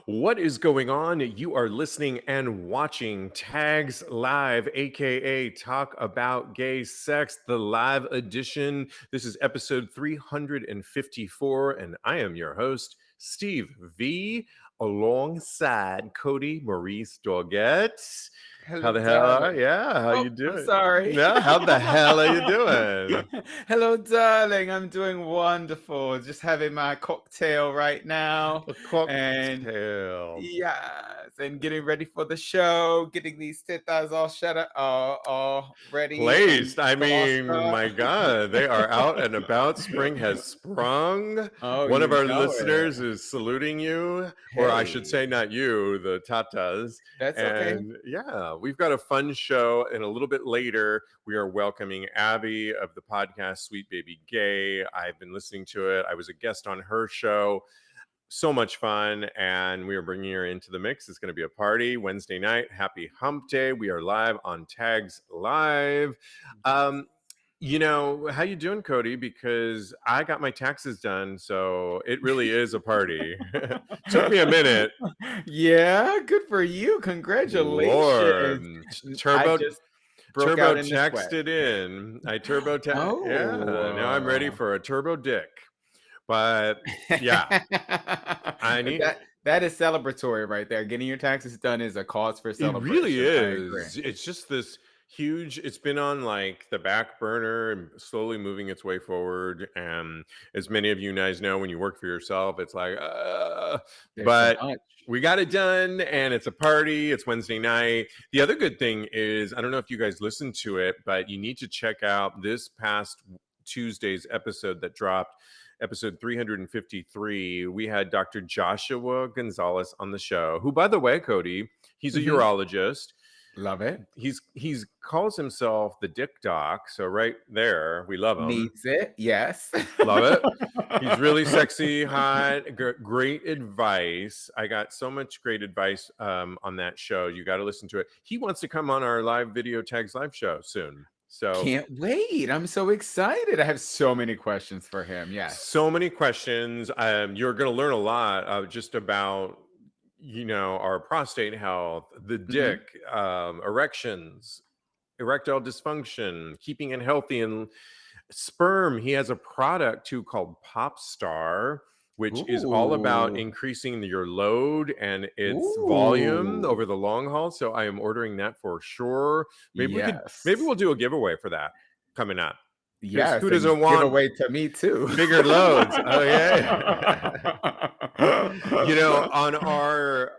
What is going on? You are listening and watching Tags Live, aka Talk About Gay Sex, the live edition. This is episode 354, and I am your host, Steve V, alongside Cody Maurice Doggett. How Hello, the hell are darling. you? Yeah, how Oh, you I'm doing? sorry. Yeah, how the hell are you doing? Hello, darling. I'm doing wonderful. Just having my cocktail right now. A And cocktail. yes, and getting ready for the show, getting these tetas all shut up, all ready and Placed. I glossed mean, up. my God, they are out and about. Spring has sprung. Oh, One of you our know it. listeners is saluting you, or I should Hey, say, not you, the Tatas. that's okay. And yeah, we've got a fun show. And a little bit later, we are welcoming Abbey of the podcast Sweet Baby Gay. I've been listening to it. I was a guest on her show. So much fun, and we are bringing her into the mix. It's going to be a party Wednesday night. Happy Hump Day. We are live on Tags Live. Um, how you doing, Cody? Because I got my taxes done, so it really is a party. Took me a minute. Yeah, good for you. Lord, Congratulations. I turbo just broke turbo out in the taxed sweat. it in. Yeah. Now I'm ready Oh. for a turbo dick. But yeah, I need. That is celebratory right there. Getting your taxes done is a cause for It really celebration. I agree. is. It's just this huge, it's been on like the back burner and slowly moving its way forward. And as many of you guys know, when you work for yourself, it's like, There's so but much. we got it done and it's a party. It's Wednesday night. The other good thing is, I don't know if you guys listened to it, but you need to check out this past Tuesday's episode that dropped. Episode 353, we had Dr. Joshua Gonzalez on the show, who, by the way, Cody, he's a Mhm. urologist. Love it. He's calls himself the Dick Doc. So right there, we love him. Needs it. Yes. Love it. He's really sexy, hot, great advice. I got so much great advice on that show. You got to listen to it. He wants to come on our live video tags live show soon. So Can't wait. I'm so excited. I have so many questions for him. Yes. so many questions. You're going to learn a lot just about our prostate health, the Mhm. dick, erections, erectile dysfunction, keeping it healthy, and sperm. He has a product too called Pop Star, which is all about Ooh. increasing your load and its volume Ooh. over the long haul. So I am ordering that for sure. Maybe Yes. we'll do a giveaway for that coming up, because who Yes, and doesn't give want away to me too. bigger loads? Oh yeah. On our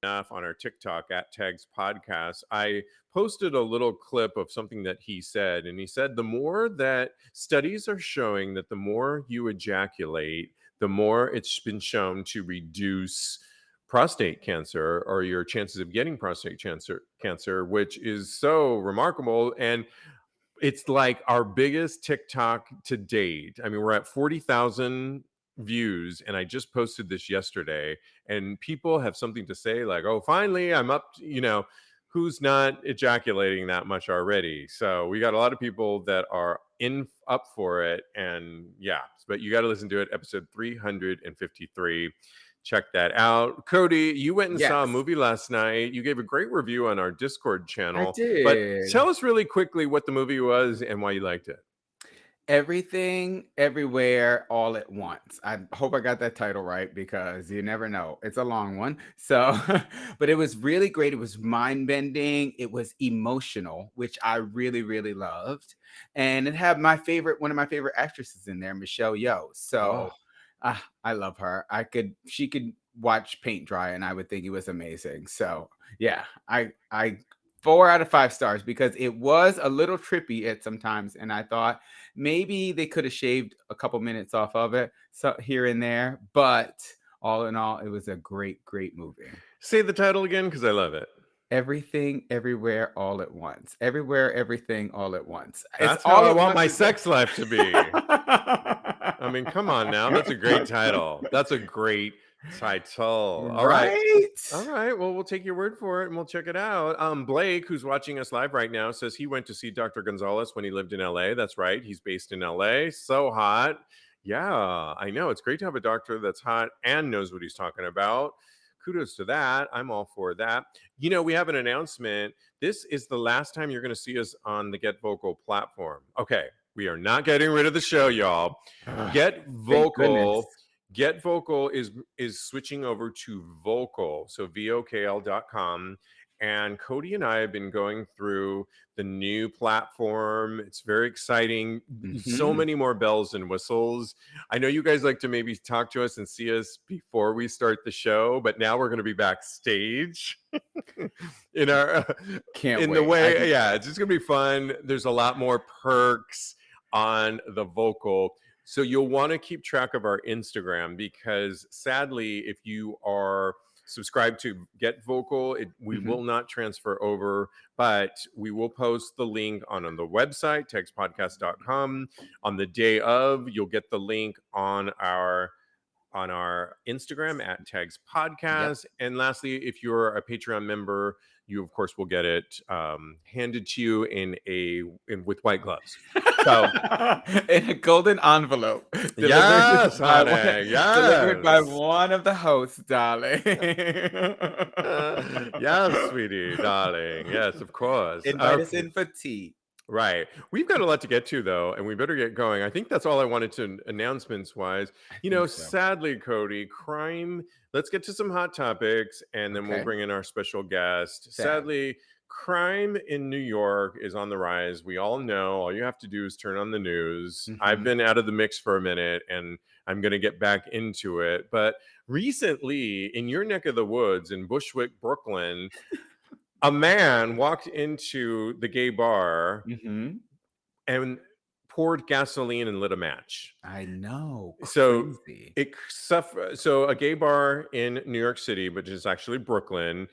enough on our TikTok at Tags Podcast, I posted a little clip of something that he said. And he said, the more that studies are showing that the more you ejaculate, the more it's been shown to reduce prostate cancer or your chances of getting prostate cancer, which is so remarkable. And it's like our biggest TikTok to date. I mean, we're at 40,000 views, and I just posted this yesterday, and people have something to say like, oh, finally, I'm up, who's not ejaculating that much already? So we got a lot of people that are up for it. And yeah, but you got to listen to it, episode 353. Check that out. Cody, you went and saw a Yes, movie last night. You gave a great review on our Discord I channel, but did. tell us really quickly what the movie was and why you liked it. Everything, Everywhere, All at Once. I hope I got that title right because you never know. It's a long one. So, but it was really great. It was mind-bending. It was emotional, which I really, really loved. And it had one of my favorite actresses in there, Michelle Yeoh. Oh, So, I love her. She could watch paint dry and I would think it was amazing. So, yeah, I 4 out of 5 stars because it was a little trippy at sometimes. And I thought, maybe they could have shaved a couple minutes off of it, so here and there, but all in all, it was a great, great movie. say the title again because I love it. Everything, everywhere, all at once. Everywhere, everything, all at once. It's That's how all I at want once. my Is that... sex life to be. I mean, come on now. That's a great title. That's a great title. All right. Right? All right. Well, we'll take your word for it and we'll check it out. Blake, who's watching us live right now, says he went to see Dr. Gonzalez when he lived in LA. That's right. He's based in LA. So hot. Yeah, I know. It's great to have a doctor that's hot and knows what he's talking about. Kudos to that. I'm all for that. You know, we have an announcement. This is the last time you're going to see us on the Get Vocal platform. Okay, we are not getting rid of the show, y'all. Get Thank goodness. Vocal. Get Vocal is switching over to Vocal, so VOKL.com. And Cody and I have been going through the new platform. It's very exciting. So many more bells and whistles. I know you guys like to maybe talk to us and see us before we start the show, but now we're going to be backstage in our Can't in wait. the way. Yeah, it's just going to be fun. There's a lot more perks on the Vocal. So you'll want to keep track of our Instagram, because sadly, if you are subscribed to Get Vocal, we will not transfer over, but we will post the link on the website, TAGSPodcast.com. On the day of, you'll get the link on our Instagram at Tags Podcast. Yep. And lastly, if you're a Patreon member, you of course will get it handed to you in with white gloves. So in a golden envelope. Yes, honey. Yes. Delivered by one of the hosts, darling. Yes, sweetie, darling. Yes, of course. Invite us in for tea. Right. We've got a lot to get to, though, and we better get going. I think that's all I wanted to announcements-wise. Sadly, Cody, crime. Let's get to some hot topics, and then we'll bring in our special guest. Sadly, crime in New York is on the rise. We all know. All you have to do is turn on the news. I've been out of the mix for a minute, and I'm going to get back into it. But recently, in your neck of the woods in Bushwick, Brooklyn, a man walked into the gay bar and poured gasoline and lit a match. I know. Crazy. So a gay bar in New York City, which is actually Brooklyn,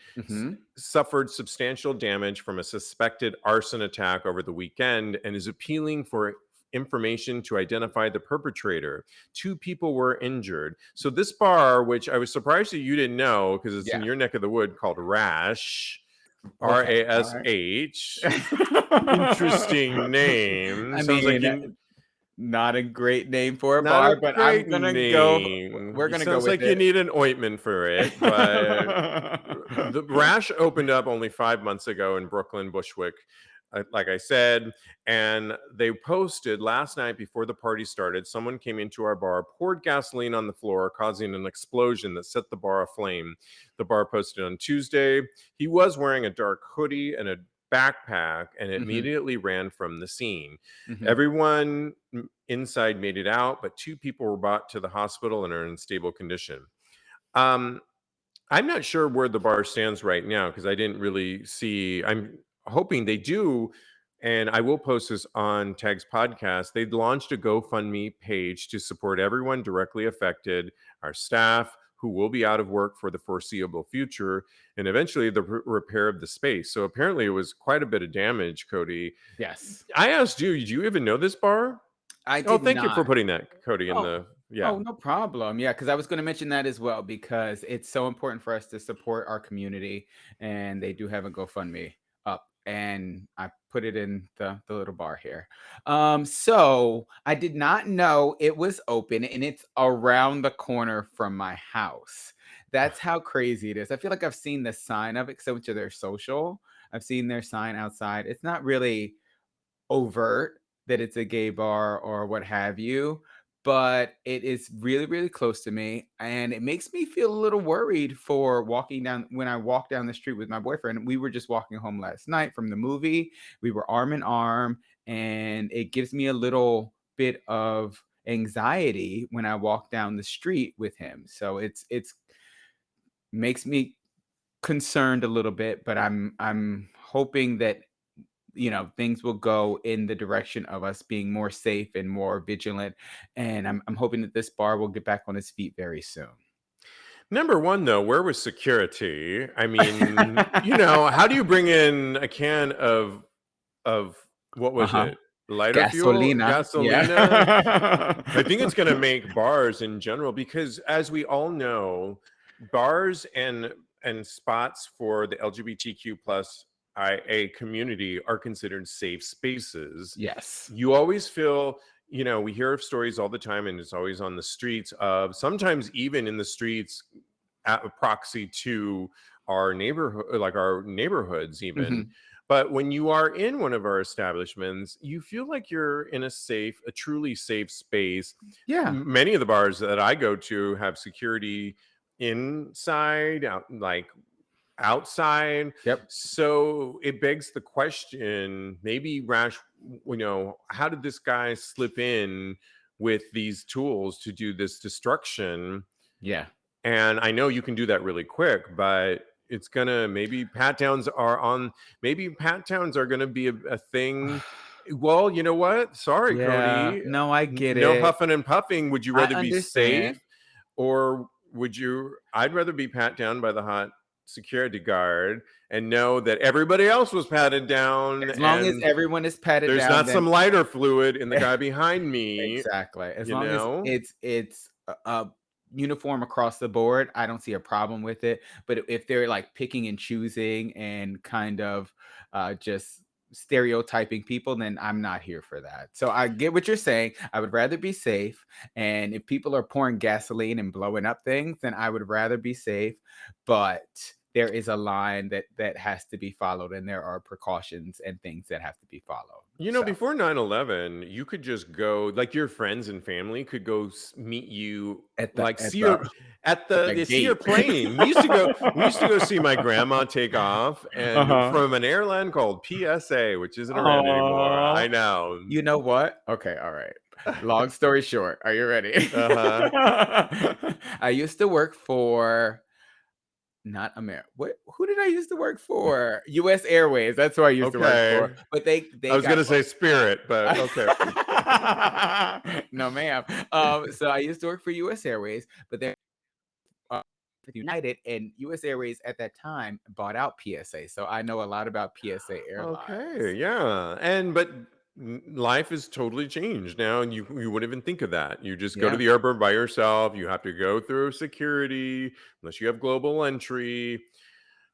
suffered substantial damage from a suspected arson attack over the weekend and is appealing for information to identify the perpetrator. 2 people were injured. So this bar, which I was surprised that you didn't know because it's in your neck of the wood, called Rash. RASH. Interesting name. Sounds like not a great name for a bar, but I'm gonna go. We're gonna go with it. Sounds like you need an ointment for it. But the Rash opened up only 5 months ago in Brooklyn, Bushwick, like I said, and they posted last night before the party started. Someone came into our bar, poured gasoline on the floor, causing an explosion that set the bar aflame. The bar posted on Tuesday. He was wearing a dark hoodie and a backpack and immediately ran from the scene. Everyone inside made it out, but 2 people were brought to the hospital and are in stable condition. I'm not sure where the bar stands right now because I didn't really see. I'm hoping they do, and I will post this on Tags Podcast. They launched a GoFundMe page to support everyone directly affected, our staff who will be out of work for the foreseeable future, and eventually the repair of the space. So apparently it was quite a bit of damage, Cody. Yes. I asked you, did you even know this bar? I did thank you for putting that, Cody, in the... Yeah. Oh, no problem. Yeah, because I was going to mention that as well, because it's so important for us to support our community, and they do have a GoFundMe up, and I put it in the little bar here. So I did not know it was open, and it's around the corner from my house. That's how crazy it is. I feel like I've seen the sign of it, so to their social. I've seen their sign outside. It's not really overt that it's a gay bar or what have you, but it is really, really close to me, and it makes me feel a little worried for walking down. When I walk down the street with my boyfriend, we were just walking home last night from the movie. We were arm in arm, and it gives me a little bit of anxiety when I walk down the street with him. So it's makes me concerned a little bit, but I'm hoping that things will go in the direction of us being more safe and more vigilant. And I'm hoping that this bar will get back on its feet very soon. Number one, though, where was security? I mean, how do you bring in a can of what was it? Lighter Gasolina. fuel? Gasolina? Yeah. I think it's going to make bars in general, because as we all know, bars and spots for the LGBTQ plus IA community are considered safe spaces. Yes. You always feel you know, we hear of stories all the time, and it's always on the streets of, sometimes even in the streets at a proxy to our neighborhood, like our neighborhoods even. Mhm. But when you are in one of our establishments, you feel like you're in a truly safe space. Yeah. Many of the bars that I go to have security inside, out, like outside. Yep. So it begs the question, maybe Rash, you know, how did this guy slip in with these tools to do this destruction? Yeah. And I know you can do that really quick, but it's gonna, maybe pat downs are on, maybe pat downs are gonna be a thing. Well, you know what? Sorry, Yeah. Cody. No, I get No it. huffing and puffing. Would you I rather be safe, understand. or would you? I'd rather be pat down by the hot security guard and know that everybody else was patted down, As long as and everyone is patted there's down, not then some lighter fluid in the guy behind me. exactly. As You long as know? it's uniform across the board, I don't see a problem with it. But if they're like picking and choosing and kind of just stereotyping people, then I'm not here for that. So I get what you're saying. I would rather be safe. And if people are pouring gasoline and blowing up things, then I would rather be safe. But there is a line that has to be followed, and there are precautions and things that have to be followed. You know, So before 9/11, you could just go, like your friends and family could go meet you, at the like at see the your, at at the, the they see your gate. plane. We used to go see my grandma take off, and Uh-huh. from an airline called PSA, which isn't around anymore. I Aw. know. You know what? Okay, all right. Long story short, are you ready? Uh-huh. I used to work for not America. What? Who did I used to work for? U.S. Airways. That's who I used to work for. Okay. But I they was got gonna say Spirit, but okay. no, ma'am. So I used to work for U.S. Airways, but then with United and U.S. Airways at that time bought out PSA. So I know a lot about PSA Okay, Airlines. yeah. And but life has totally changed now, and you wouldn't even think of that. You just go to Yeah. the airport by yourself. You have to go through security unless you have global entry.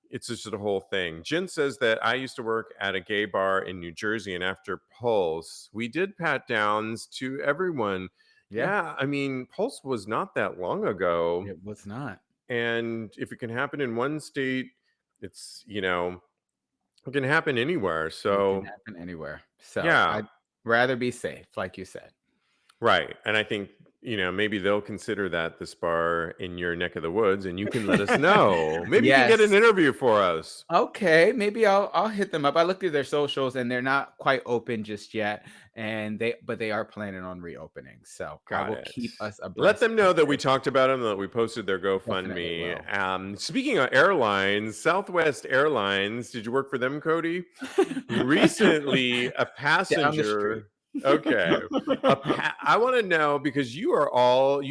It's just a whole thing. Jen says that I used to work at a gay bar in New Jersey, and after Pulse, we did pat downs to everyone. Yeah. Yeah, I mean, Pulse was not that long ago. It was not. And if it can happen in one state, it's, you know, it can happen anywhere. It can So, happen anywhere. So yeah, I'd rather be safe, like you said. right. And I think, you know, maybe they'll consider that this bar in your neck of the woods, and you can let us know. Maybe you can get an Yes. interview for us. Okay, maybe I'll hit them up. I looked through their socials and they're not quite open just yet, and they are planning on reopening. So I Got will it. keep us Let abreast them of know that we this. talked about them, that we posted their Definitely GoFundMe. will. Speaking of airlines, Southwest Airlines, did you work for them, Cody? Recently, a Down the street. passenger. Okay, I want to know, because you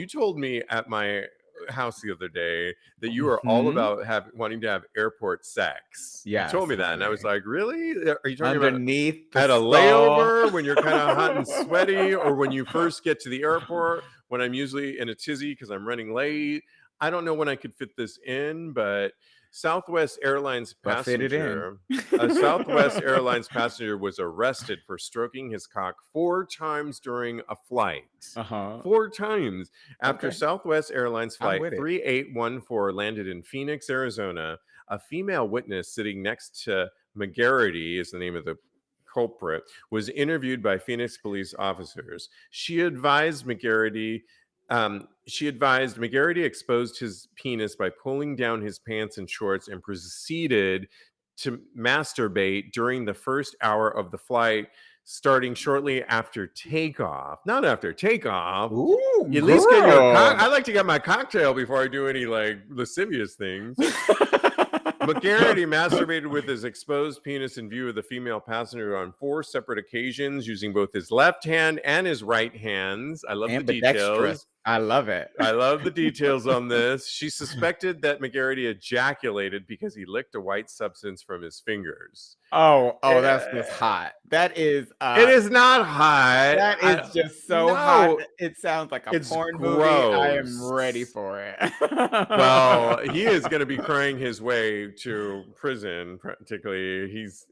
told me at my house the other day that you are all Mhm. about wanting to have airport sex. You told Yes, me that, and I was honey. like, really? Are you talking about Underneath the at a stall. layover when you're kind of hot and sweaty, or when you first get to the airport when I'm usually in a tizzy because I'm running late? I don't know when I could fit this in, but Southwest Airlines But fit it in. passenger, a Southwest Airlines passenger was arrested for stroking his cock 4 times during a flight. Uh-huh. 4 times after Okay. Southwest Airlines I'm flight with it. 3814 landed in Phoenix, Arizona. A female witness sitting next to McGarity, is the name of the culprit, was interviewed by Phoenix police officers. She advised McGarity exposed his penis by pulling down his pants and shorts and proceeded to masturbate during the first hour of the flight, starting shortly after takeoff. Not after takeoff. Ooh, You at least get your girl. I like to get my cocktail before I do any like lascivious things. McGarity masturbated with his exposed penis in view of the female passenger on 4 separate occasions, using both his left hand and his right hands. I love the Ambidextrous. details. I love it. I love the details on this. She suspected that McGarity ejaculated because he licked a white substance from his fingers. Oh, that's Eh, just hot. That It is not hot. that is just so hot. No, It sounds like a it's porn movie. I am gross. ready for it. Well, he is going to be crying his way to prison. Particularly, he's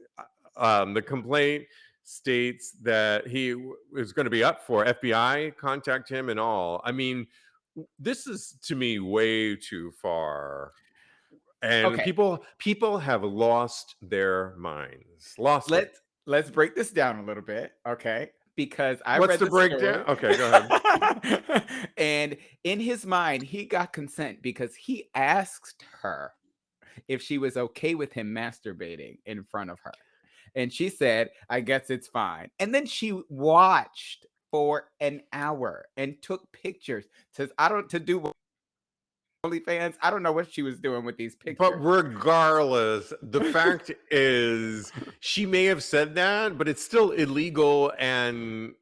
the complaint states that he was going to be up for. FBI contact him and all. I mean, this is to me way too far. And Okay, people have lost their minds. Lost them. let's break this down a little bit, okay? Because I What's read the the breakdown? story. Okay, go ahead. And in his mind, he got consent because he asked her if she was okay with him masturbating in front of her. And she said, I guess it's fine. And then she watched for an hour and took pictures to do OnlyFans. I don't know what she was doing with these But pictures. regardless, the fact is she may have said that, but it's still illegal and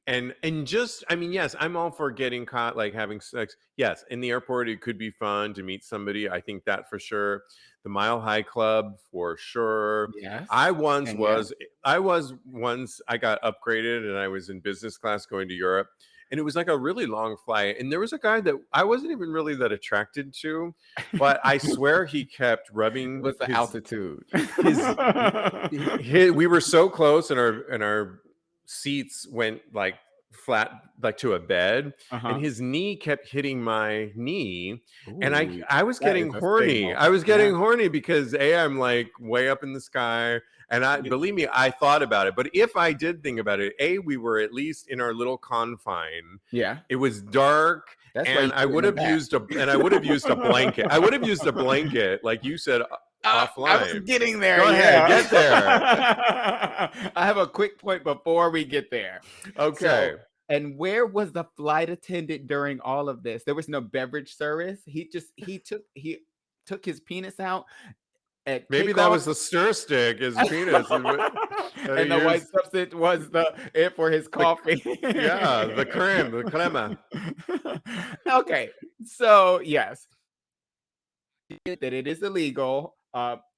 just I mean, yes, I'm all for getting caught like having sex. Yes, in the airport it could be fun to meet somebody. I think that for sure. The Mile High Club for sure. Yes. I once And yes. was I got upgraded and I was in business class going to Europe. And it was like a really long flight. And there was a guy that I wasn't even really that attracted to, but I swear he kept rubbing What's the altitude? we were so close and our seats went like flat like to a bed, and Uh-huh. his knee kept hitting my knee, and Ooh, I was that getting is a horny. signal. I was Yeah. getting horny because I'm like way up in the sky, and I believe me, I thought about it. But if I did think about it, we were at least in our little confine. Yeah. It was dark. That's why And you I put would him in have used a blanket. I would have used a blanket, like you said, I was offline. getting there. Go ahead, Yeah. get there. I have a quick point before we get there. Okay. And where was the flight attendant during all of this? There was no beverage service. He took his penis out at Maybe that kickoff. was the stir stick, his penis. And the white substance was it for his coffee. The crema. Okay, so yes, that it is illegal.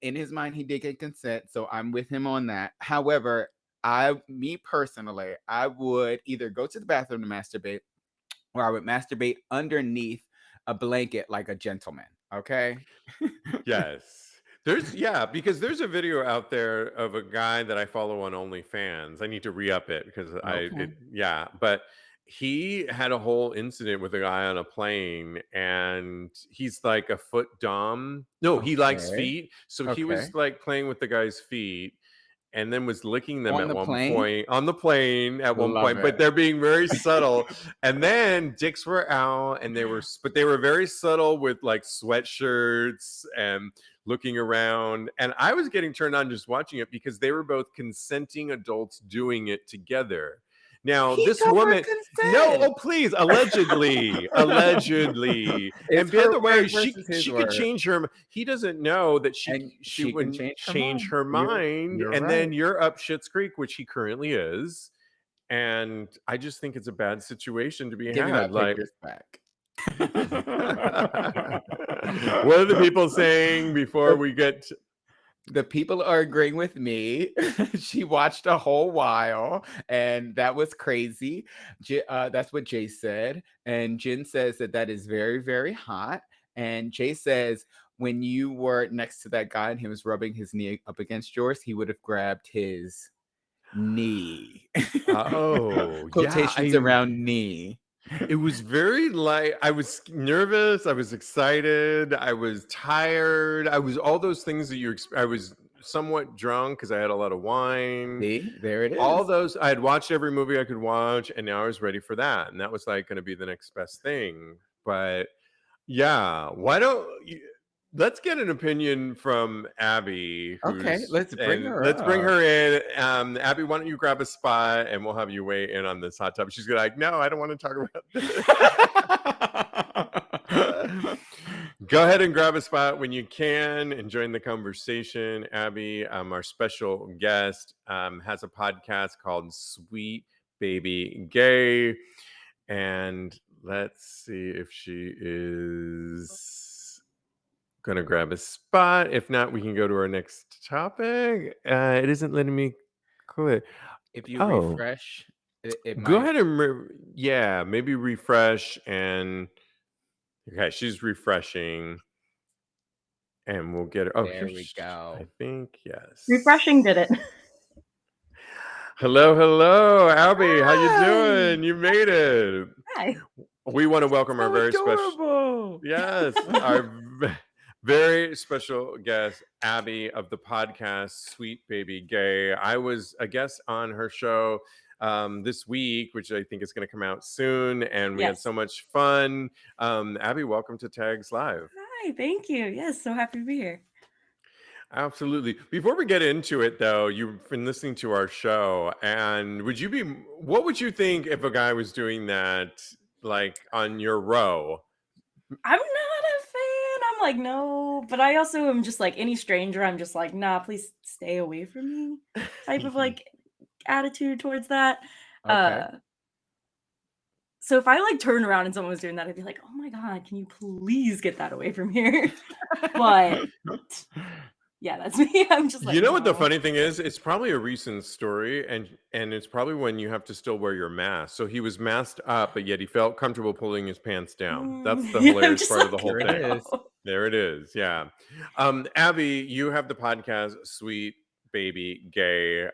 In his mind, he did get consent, so I'm with him on that. However, me personally, I would either go to the bathroom to masturbate, or I would masturbate underneath a blanket like a gentleman. Okay. Yes. Because there's a video out there of a guy that I follow on OnlyFans. I need to re-up it because Okay. but he had a whole incident with a guy on a plane, and he's like a foot dom. No, he likes Okay. feet. So he Okay. was like playing with the guy's feet and then was licking them On at the one plane. point on the plane at one Love point, but it. they're being very subtle. And then dicks were out, and they were very subtle with like sweatshirts and looking around. And I was getting turned on just watching it because they were both consenting adults doing it together. Now, He this told her woman, no, consent. oh please, allegedly, allegedly. It's And by her the way, word versus his she could word. change her. He doesn't know that And she she can wouldn't change her change mind. her mind, You're and right. then you're up Schitt's Creek, which he currently is. And I just think it's a bad situation to be Give me my had. Like, pictures back. what are the people saying before we get? The people are agreeing with me. She watched a whole while, and that was crazy. That's what Jay said. And Jen says that is very, very hot. And Jay says, when you were next to that guy and he was rubbing his knee up against yours, he would have grabbed his knee. Quotations around knee. It was very like I was nervous, I was excited, I was tired, I was all those things that I was somewhat drunk because I had a lot of wine. See, there it is. All those, I had watched every movie I could watch, and now I was ready for that, and that was like going to be the next best thing. But yeah, let's get an opinion from Abbey. Okay, let's bring her Let's bring up. her in. Abby, why don't you grab a spot and we'll have you weigh in on this hot topic. She's gonna like, no, I don't want to talk about this. Go ahead and grab a spot when you can and join the conversation. Abby, our special guest, has a podcast called Sweet Baby Gay. And let's see if she is going to grab a spot. If not, we can go to our next topic. It isn't letting me quit. If you refresh, it might. Go ahead and maybe refresh. And okay, she's refreshing. And we'll get her. Oh, there we go. I think, yes. Refreshing did it. Hello, Abbey. How you Hi. doing? You made it. Hi. We want to welcome our So very special, adorable. yes, our very special guest, Abbey of the podcast Sweet Baby Gay. I was a guest on her show this week, which I think is going to come out soon, and we had Yes. so much fun. Abbey, welcome to Tags Live. Hi, thank you. Yes, so happy to be here. Absolutely. Before we get into it, though, you've been listening to our show, and what would you think if a guy was doing that, like on your row? I'm not a fan. I'm like, no, but I also am just like any stranger. I'm just like, nah, please stay away from me type of like attitude towards that. Okay. So if I like turn around and someone was doing that, I'd be like, oh my God, can you please get that away from here? But yeah, that's me. I'm just like, You know what the no. funny thing is? It's probably a recent story, and it's probably when you have to still wear your mask. So he was masked up, but yet he felt comfortable pulling his pants down. That's the Yeah, I'm hilarious just part of the like, whole There it thing. is. no. There it is. Yeah. Abby, you have the podcast Sweet Baby Gay.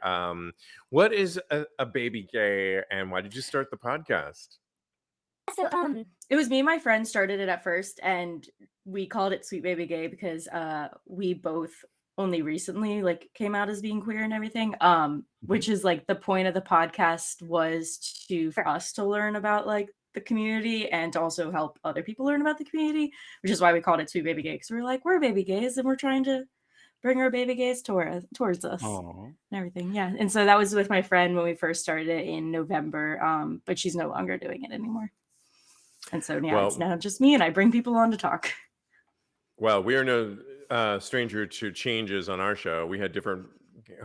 What is a baby gay, and why did you start the podcast? So it was me and my friend started it at first, and we called it Sweet Baby Gay because we both only recently like came out as being queer and everything. Which is like the point of the podcast was for us to learn about like the community and to also help other people learn about the community, which is why we called it Sweet Baby Gay, because we're like, we're baby gays and we're trying to bring our baby gays towards us. Aww. And everything. Yeah. And so that was with my friend when we first started it in November. But she's no longer doing it anymore. And so yeah, it's now just me, and I bring people on to talk. Well, we are no stranger to changes on our show. We had different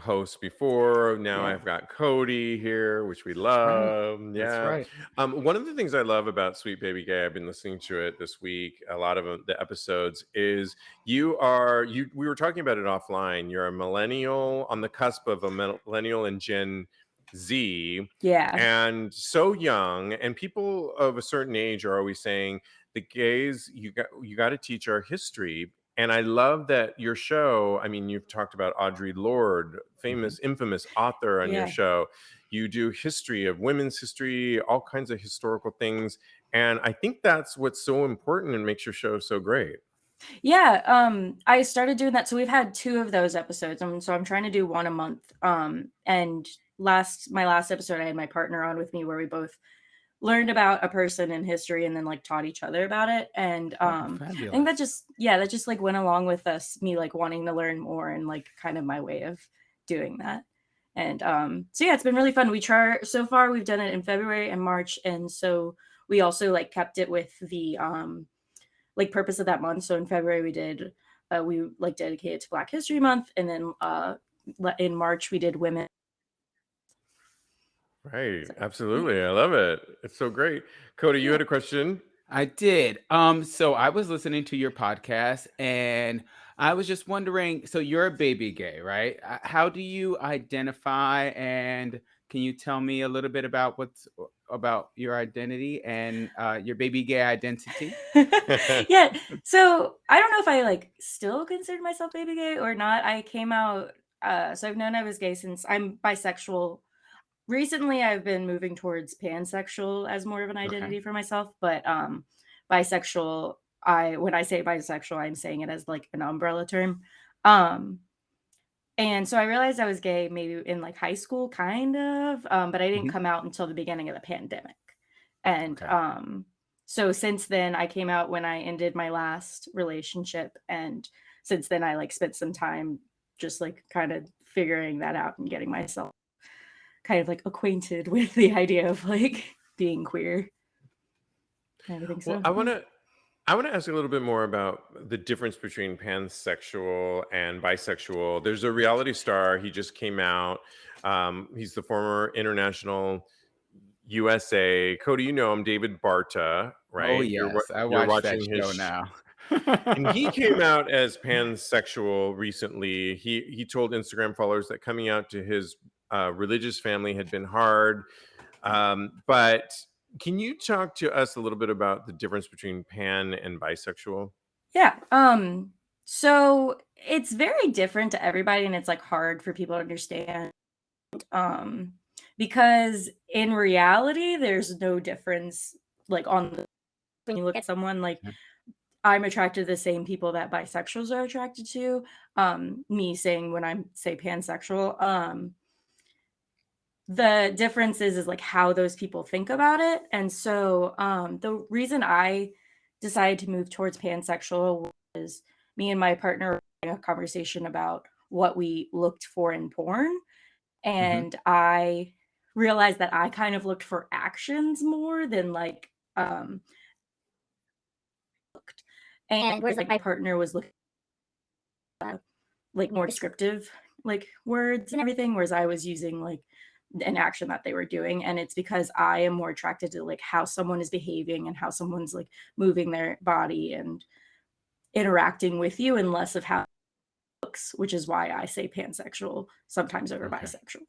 hosts before. Now Yeah. I've got Cody here, which we love. That's Yeah. right. One of the things I love about Sweet Baby Gay, I've been listening to it this week, a lot of the episodes, is we were talking about it offline. You're a millennial on the cusp of a millennial and Gen Z. Yeah. And so young, and people of a certain age are always saying, the gays, you got to teach our history. And I love that your show, I mean, you've talked about Audre Lorde, infamous author on your show. You do history of women's history, all kinds of historical things. And I think that's what's so important and makes your show so great. Yeah, I started doing that. So we've had 2 of those episodes. So I'm trying to do 1 a month. And my last episode, I had my partner on with me where we both learned about a person in history and then like taught each other about it. And I think that just like went along with me like wanting to learn more and like kind of my way of doing that. And so yeah, it's been really fun. So far we've done it in February and March, and so we also like kept it with the like purpose of that month. So in February we like dedicated to Black History Month, and then in March we did women. Right. Absolutely. Yeah. I love it. It's so great. Cody, you had a question? I did. So I was listening to your podcast and I was just wondering, so you're a baby gay, right? How do you identify, and can you tell me a little bit about about your identity and your baby gay identity? Yeah. So I don't know if I like still consider myself baby gay or not. I came out so I've known I was gay since I'm bisexual. Recently I've been moving towards pansexual as more of an identity for myself, but bisexual, when I say bisexual, I'm saying it as like an umbrella term. And so I realized I was gay maybe in like high school, kind of, but I didn't come out until the beginning of the pandemic. And so since then, I came out when I ended my last relationship, and since then I like spent some time just like kind of figuring that out and getting myself kind of like acquainted with the idea of like being queer and everything. Well, So I want to ask a little bit more about the difference between pansexual and bisexual. There's a reality star. He just came out. He's the former international USA. Cody, you know him, David Barta, right? Oh yes, I You're watched that watching show his now. and he came out as pansexual recently. He told Instagram followers that coming out to his religious family had been hard. But can you talk to us a little bit about the difference between pan and bisexual? yeah, so it's very different to everybody, and it's like hard for people to understand. because in reality, there's no difference. Like when you look at someone, like I'm attracted to the same people that bisexuals are attracted to. Me saying when I say pansexual, the difference is like how those people think about it. And so the reason I decided to move towards pansexual was me and my partner were having a conversation about what we looked for in porn. And I realized that I kind of looked for actions more than like looked. And whereas like my partner was looking at like more descriptive like words and everything, whereas I was using like an action that they were doing. And it's because I am more attracted to like how someone is behaving and how someone's like moving their body and interacting with you, and less of how it looks, which is why I say pansexual sometimes over bisexual.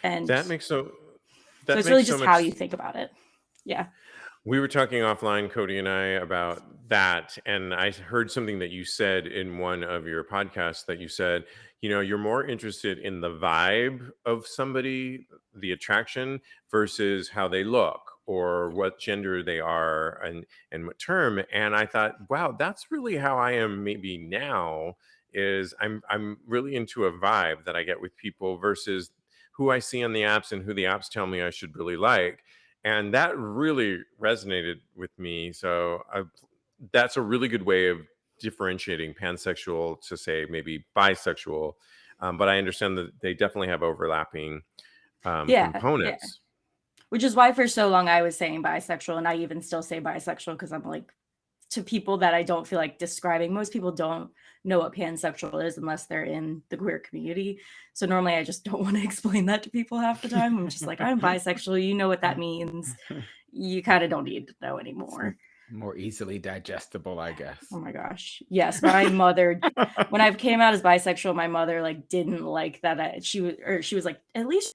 And that makes so it's really just how you think about it. Yeah. We were talking offline, Cody and I, about that. And I heard something that you said in one of your podcasts that you said, you know, you're more interested in the vibe of somebody, the attraction, versus how they look or what gender they are and what term. And I thought, wow, that's really how I am maybe now, is I'm really into a vibe that I get with people versus who I see on the apps and who the apps tell me I should really like. And that really resonated with me. So that's a really good way of differentiating pansexual to say maybe bisexual. But I understand that they definitely have overlapping components. Yeah. Which is why for so long I was saying bisexual, and I even still say bisexual because I'm like, to people that I don't feel like describing. Most people don't know what pansexual is unless they're in the queer community. So normally I just don't want to explain that to people half the time. I'm just like, I'm bisexual. You know what that means. You kind of don't need to know anymore. More easily digestible, I guess. Oh my gosh. Yes. My mother, when I came out as bisexual, my mother like didn't like that. She was like, at least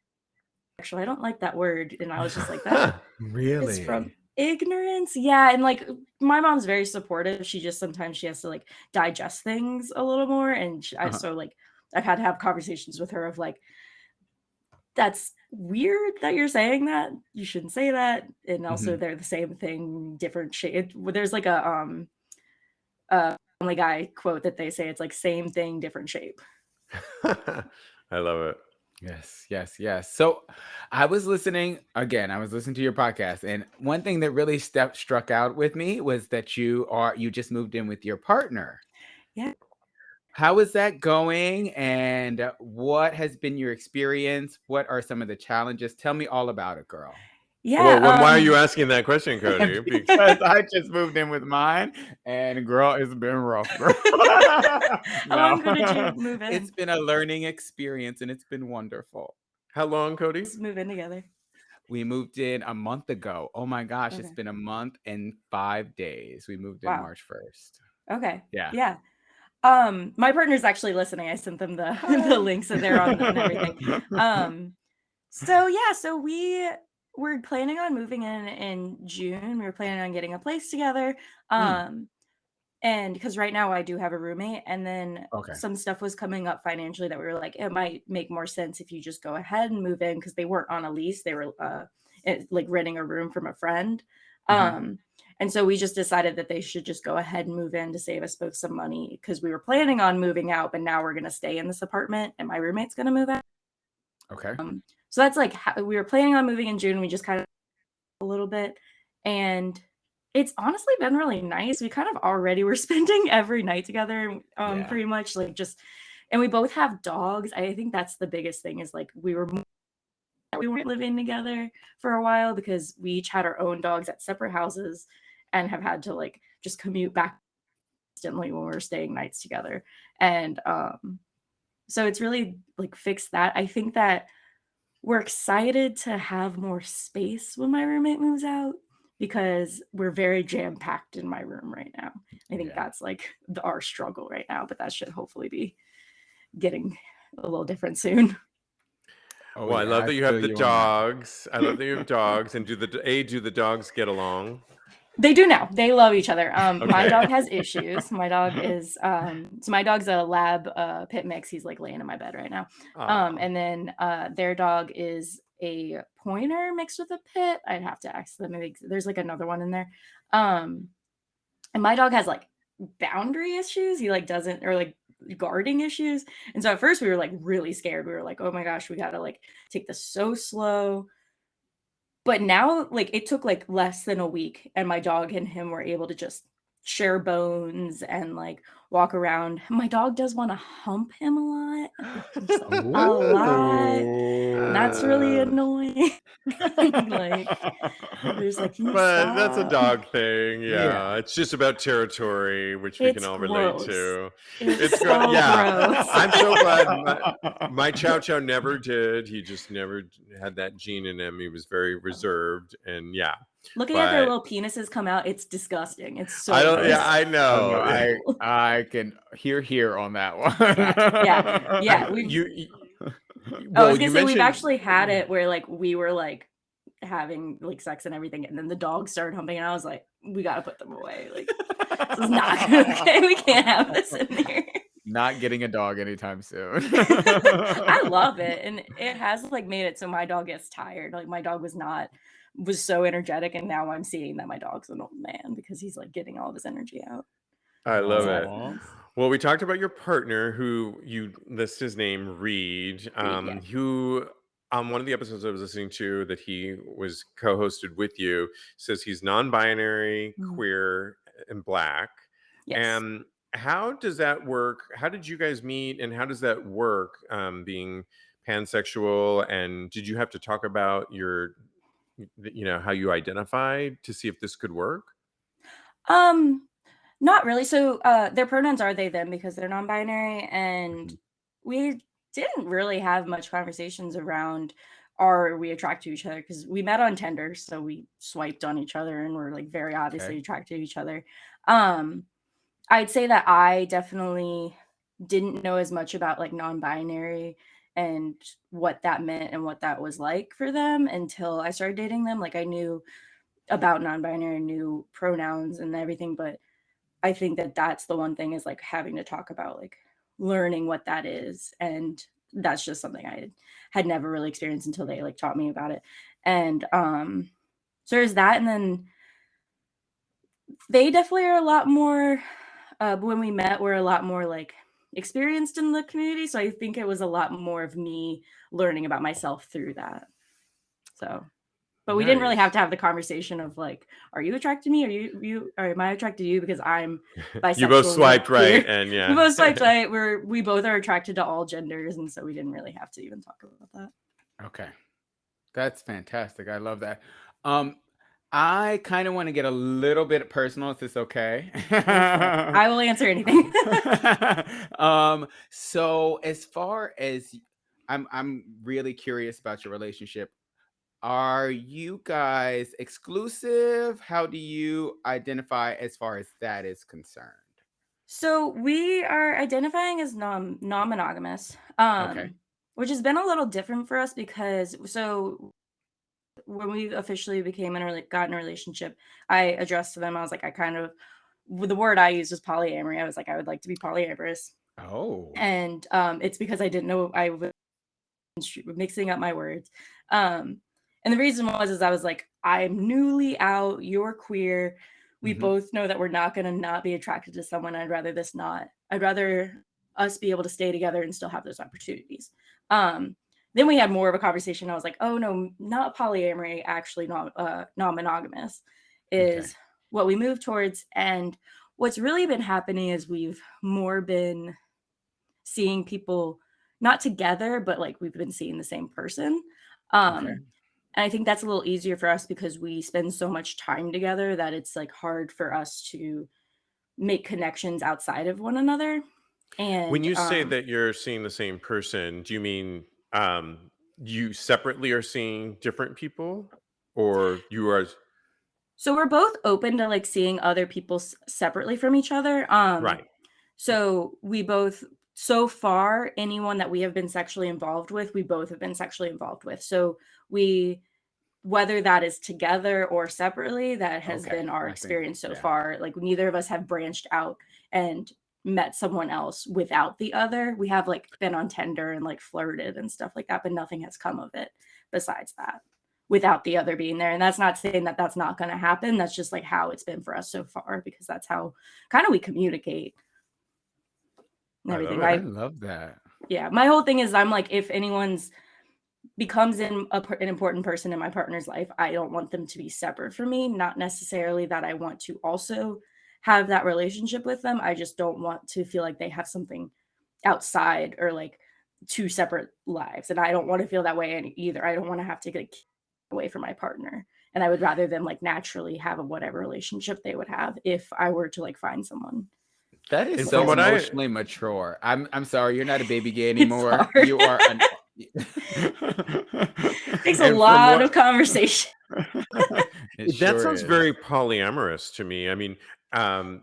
actually, I don't like that word. And I was just like, that really is from ignorance. Yeah. And like my mom's very supportive. She just sometimes she has to like digest things a little more. And so like I've had to have conversations with her of like, that's weird that you're saying that. You shouldn't say that. And also they're the same thing, different shade. There's like a Family Guy quote that they say, it's like same thing, different shape. I love it. Yes. So I was listening to your podcast, and one thing that really struck out with me was that you just moved in with your partner. Yeah. How is that going, and what has been your experience? What are some of the challenges? Tell me all about it, girl. Yeah. Well, why are you asking that question, Cody? Because I just moved in with mine, and girl, it's been rough. How long ago did you move in? It's been a learning experience, and it's been wonderful. How long, Cody? Let's move in together. We moved in a month ago. Oh my gosh, It's been a month and 5 days. We moved in March 1st. Okay. Yeah. My partner's actually listening. I sent them the links and they're on and everything. So we were planning on moving in June. We were planning on getting a place together. And because right now I do have a roommate, and then some stuff was coming up financially that we were like, it might make more sense if you just go ahead and move in, because they weren't on a lease. They were like renting a room from a friend. And so we just decided that they should just go ahead and move in to save us both some money, because we were planning on moving out, but now we're going to stay in this apartment and my roommate's going to move out. Okay. So that's like we were planning on moving in June. We just kind of a little bit, and it's honestly been really nice. We kind of already were spending every night together, pretty much like just, and we both have dogs. I think that's the biggest thing, is like we weren't living together for a while because we each had our own dogs at separate houses and have had to like just commute back constantly when we were staying nights together. And so it's really like fixed that. I think that we're excited to have more space when my roommate moves out, because we're very jam-packed in my room right now. I think that's like our struggle right now, but that should hopefully be getting a little different soon. Well, I love that you have the dogs. I love that you have dogs. And do the dogs get along? They do now. They love each other. My dog has issues. My dog is so my dog's a lab pit mix. He's like laying in my bed right now. And then their dog is a pointer mixed with a pit. I'd have to ask them. Maybe there's like another one in there. And my dog has like boundary issues. He like doesn't, or like guarding issues. And so at first we were like really scared. We were like, oh my gosh, we gotta like take this so slow. But now like it took like less than a week and my dog and him were able to just share bones and like walk around. My dog does want to hump him a lot. Just a lot. And that's really annoying. Like there's like, can you But that's a stop? dog thing. Yeah. Yeah. It's just about territory, which we It's can all relate gross. to. It's good. so Yeah. gross. I'm so glad my Chow Chow never did. He just never had that gene in him. He was very reserved. And yeah. Looking at their But little penises come out, it's disgusting. It's so I don't, gross. yeah, I know. I can hear on that one. Yeah. I was gonna say we've actually had it where like we were like having like sex and everything, and then the dog started humping, and I was like, we gotta put them away. Like this is not okay. We can't have this in here. Not getting a dog anytime soon. I love it, and it has like made it so my dog gets tired. Like my dog was so energetic, and now I'm seeing that my dog's an old man because he's like getting all of his energy out. I love it. Aw. Well, we talked about your partner, who you list his name, Reed, yeah. who on one of the episodes I was listening to that he was co-hosted with you says he's non-binary, Mhm. queer, and Black. Yes. And how does that work? How did you guys meet, and how does that work, being pansexual? And did you have to talk about how you identified to see if this could work? Not really. So their pronouns are they them because they're non-binary, and Mhm. we didn't really have much conversations around are we attracted to each other, because we met on Tinder, so we swiped on each other and we're like very obviously attracted to each other. I'd say that I definitely didn't know as much about like non-binary and what that meant and what that was like for them until I started dating them. Like I knew about non-binary, knew pronouns and everything, but I think that that's the one thing is like having to talk about like learning what that is. And that's just something I had never really experienced until they like taught me about it. And so there's that. And then they definitely are a lot more, when we met, we're a lot more like experienced in the community. So I think it was a lot more of me learning about myself through that. So, but we didn't really have to have the conversation of like, are you attracted to me? Or am I attracted to you? Because I'm bisexual. You both swiped right, and we both swiped right. We both are attracted to all genders, and so we didn't really have to even talk about that. Okay. That's fantastic. I love that. I kind of want to get a little bit personal, if it's okay. I will answer anything. So as far as I'm really curious about your relationship. Are you guys exclusive? How do you identify as far as that is concerned? So we are identifying as non-monogamous, Okay. which has been a little different for us because when we officially got in a relationship, I addressed to them. I was like, the word I used was polyamory. I was like, I would like to be polyamorous. Oh. And it's because I didn't know I was mixing up my words. And the reason is I was like, I'm newly out, you're queer. We both know that we're not going to not be attracted to someone. I'd rather us be able to stay together and still have those opportunities. Then we had more of a conversation. I was like, oh no, not polyamory, actually non-monogamous is what we move towards. And what's really been happening is we've more been seeing people not together, but like we've been seeing the same person. And I think that's a little easier for us because we spend so much time together that it's like hard for us to make connections outside of one another. And when you say that you're seeing the same person, do you mean you separately are seeing different people, or you are? So we're both open to like seeing other people separately from each other. Right. So we both, so far, anyone that we have been sexually involved with, we both have been sexually involved with. So whether that is together or separately, that has been our experience so far. Like neither of us have branched out and met someone else without the other. We have like been on Tinder and like flirted and stuff like that, but nothing has come of it. besides that without the other being there. And that's not saying that that's not going to happen. That's just like how it's been for us so far, because that's how kind of we communicate and everything. I love that. Yeah, my whole thing is I'm like, if anyone's becomes an important person in my partner's life, I don't want them to be separate from me. Not necessarily that I want to also have that relationship with them. I just don't want to feel like they have something outside or like two separate lives. And I don't want to feel that way either. I don't want to have to get away from my partner. And I would rather them like naturally have a whatever relationship they would have if I were to like find someone. That is And so from what emotionally mature. I'm sorry, you're not a baby gay anymore. hard. You are an Takes a lot of conversation. That sounds very polyamorous to me. I mean, and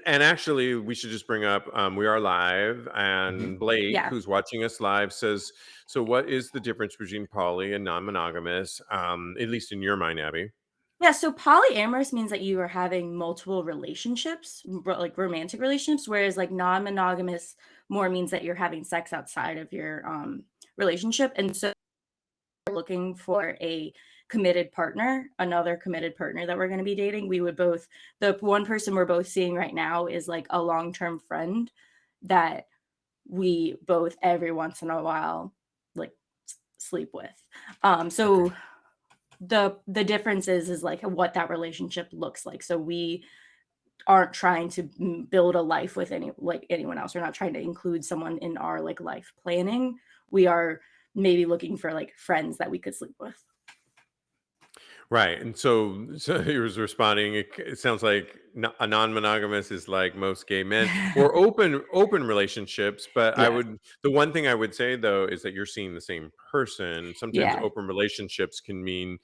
actually, we should just bring up we are live, and Blake, who's watching us live, says, so what is the difference between poly and non-monogamous, at least in your mind, Abby? Yeah, so polyamorous means that you are having multiple relationships, like romantic relationships, whereas like non-monogamous more means that you're having sex outside of your relationship. And so we're looking for a committed partner, another committed partner that we're going to be dating. We would both, the one person we're both seeing right now is like a long-term friend that we both every once in a while like sleep with. So the difference is like what that relationship looks like. So we aren't trying to build a life with anyone else. We're not trying to include someone in our like life planning. We are maybe looking for like friends that we could sleep with. Right. And so he was responding, it sounds like a non-monogamous is like most gay men, or open relationships. But the one thing I would say though is that you're seeing the same person. Sometimes open relationships can mean,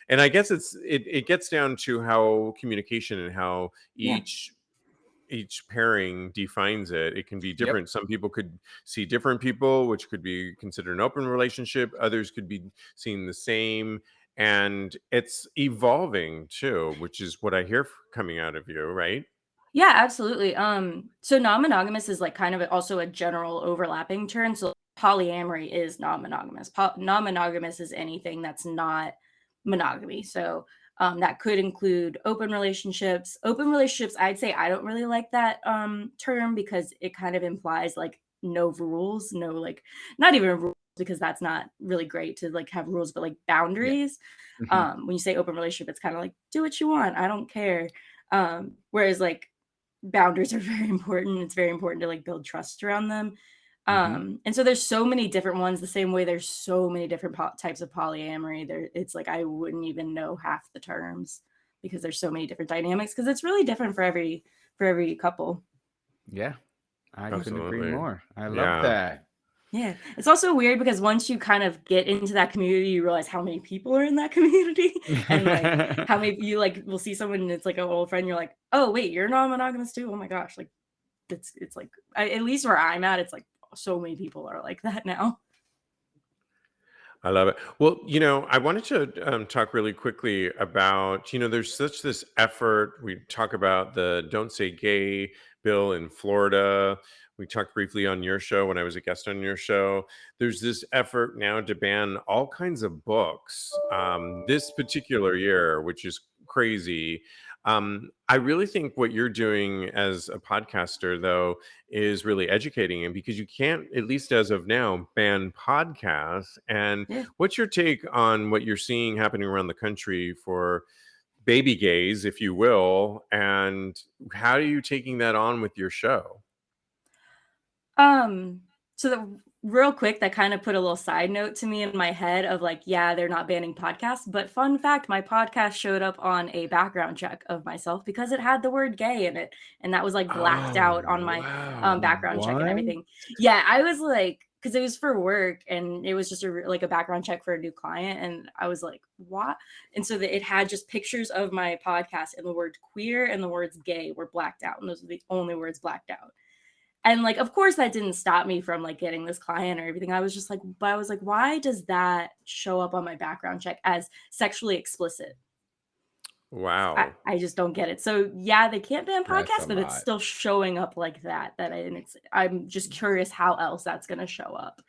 and I guess it gets down to how communication and how each pairing defines it. It can be different. Some people could see different people, which could be considered an open relationship. Others could be seeing the same. And it's evolving too, which is what I hear coming out of you, right? Yeah, absolutely. So non-monogamous is like kind of also a general overlapping term. So polyamory is non-monogamous. Non-monogamous is anything that's not monogamy. So that could include open relationships. Open relationships, I'd say I don't really like that term because it kind of implies like no rules, no like not even rules, because that's not really great to like have rules, but like boundaries. When you say open relationship, it's kind of like do what you want, I don't care. Whereas like boundaries are very important. It's very important to like build trust around them. And so there's so many different ones, the same way there's so many different types of polyamory. It's like I wouldn't even know half the terms because there's so many different dynamics, because it's really different for every couple. Yeah, I couldn't agree more. I love that. Yeah, it's also weird because once you kind of get into that community, you realize how many people are in that community, and like how many you like will see someone and it's like an old friend. You're like, oh wait, you're non-monogamous too. Oh my gosh, like it's like at least where I'm at, it's like so many people are like that now. I love it. Well, I wanted to talk really quickly about, there's such this effort. We talk about the Don't Say Gay bill in Florida. We talked briefly on your show when I was a guest on your show. There's this effort now to ban all kinds of books this particular year, which is crazy. I really think what you're doing as a podcaster, though, is really educating him, because you can't, at least as of now, ban podcasts. And what's your take on what you're seeing happening around the country for baby gays, if you will, and how are you taking that on with your show? So real quick, that kind of put a little side note to me in my head of like, yeah, they're not banning podcasts, but fun fact, my podcast showed up on a background check of myself because it had the word gay in it, and that was like blacked out on my background check and everything. Yeah, I was like, because it was for work and it was just like a background check for a new client, and I was like, what? And so it had just pictures of my podcast, and the word queer and the words gay were blacked out, and those were the only words blacked out. And like, of course, that didn't stop me from like getting this client or everything. I was just like, but I was like, why does that show up on my background check as sexually explicit? Wow. I just don't get it. So yeah, they can't ban podcasts, but it's still showing up like that. And I'm just curious how else that's going to show up.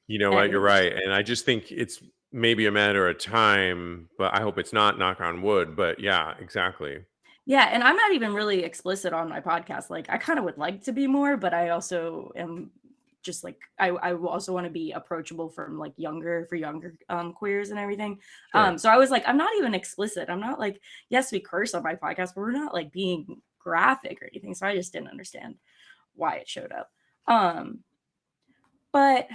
You know what? You're right. And I just think it's maybe a matter of time, but I hope it's not, knock on wood. But yeah, exactly. Yeah, and I'm not even really explicit on my podcast. Like, I kind of would like to be more, but I also am just like I also want to be approachable from like younger queers and everything. Sure. So I was like, I'm not even explicit. I'm not like, yes, we curse on my podcast, but we're not like being graphic or anything. So I just didn't understand why it showed up. But